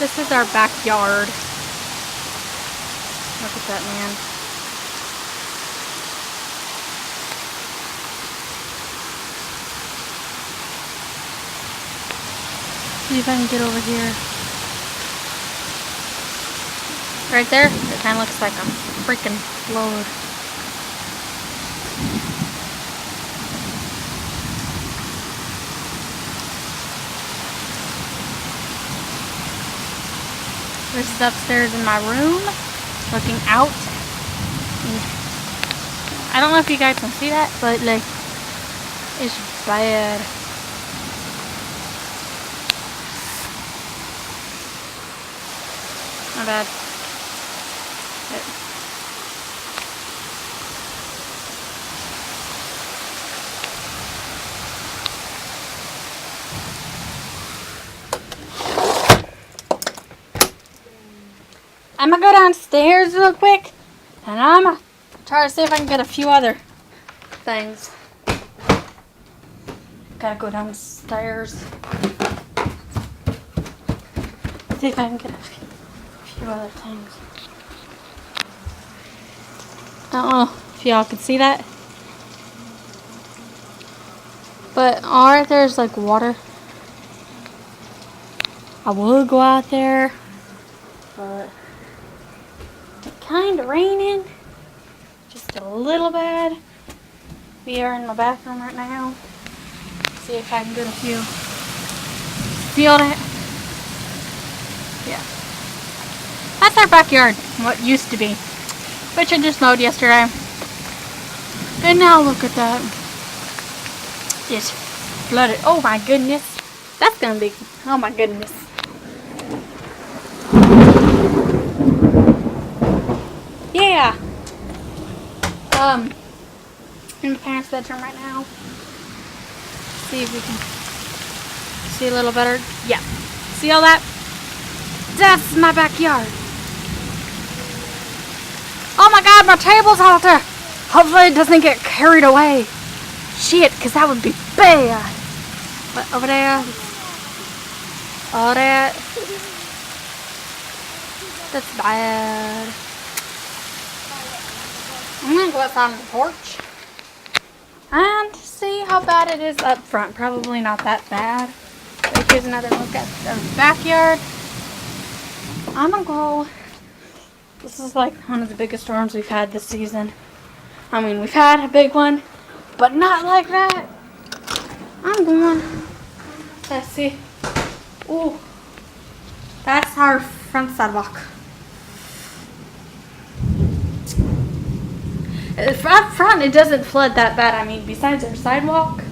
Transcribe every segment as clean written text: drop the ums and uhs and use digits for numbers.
This is our backyard. Look at that, man. See if I can get over here. Right there, it kind of looks like a freaking flood. This is upstairs in my room, looking out. I don't know if you guys can see that, but like, it's bad. Not bad. I'm gonna go downstairs real quick, and I'm gonna try to see if I can get a few other things. Gotta go downstairs. See if I can get a few other things. I don't know if y'all can see that, but all right there's like water. I would go out there, but kind of raining, just a little bit. We are in my bathroom right now. See if I can get a few. Feel that? Yeah. That's our backyard, what used to be, which I just mowed yesterday. And now look at that. It's flooded. Oh my goodness. That's gonna be, oh my goodness. Yeah. In my parents' bedroom right now. See if we can see a little better. Yeah. See all that? That's my backyard. Oh my god, my table's out there. Hopefully it doesn't get carried away. Shit, because that would be bad. But over there. All that. That's bad. I'm going to go outside on the porch and see how bad it is up front. Probably not that bad. But here's another look at the backyard. I'm going to go. This is like one of the biggest storms we've had this season. I mean, we've had a big one, but not like that. I'm going. Let's see. Ooh. That's our front sidewalk. Up front, it doesn't flood that bad. I mean, besides our sidewalk.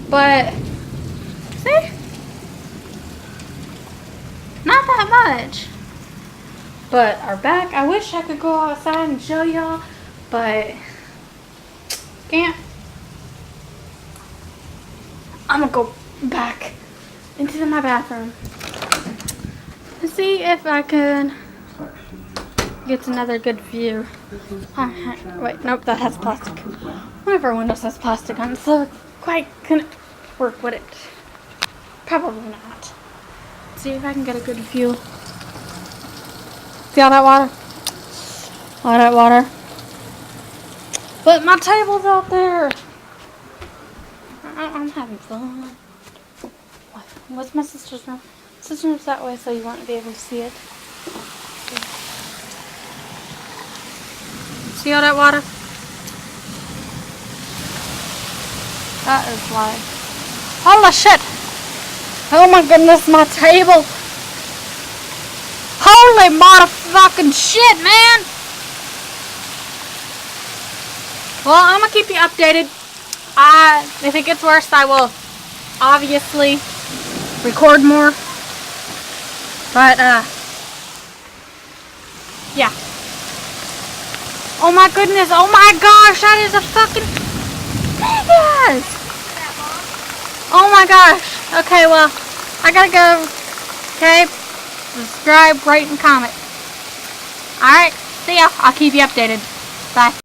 But, see? Not that much. But our back, I wish I could go outside and show y'all, but can't. I'm gonna go back into my bathroom and see if I can get another good view. Wait, nope, that has plastic. One of our windows has plastic on it, so quite couldn't work with it. Probably not. See if I can get a good view. See all that water? All that water. But my table's out there. I'm having fun. What's my sister's room? Sister's room's that way, so you won't be able to see it. See all that water? That is why. Holy shit! Oh my goodness, my table! Holy motherfucking shit, man! Well, I'm gonna keep you updated. If it gets worse, I will obviously record more. But, yeah. Oh my goodness, oh my gosh, that is a fucking big ass! Oh my gosh. Okay, well, I gotta go. Okay? Subscribe, rate, and comment. Alright, see ya. I'll keep you updated. Bye.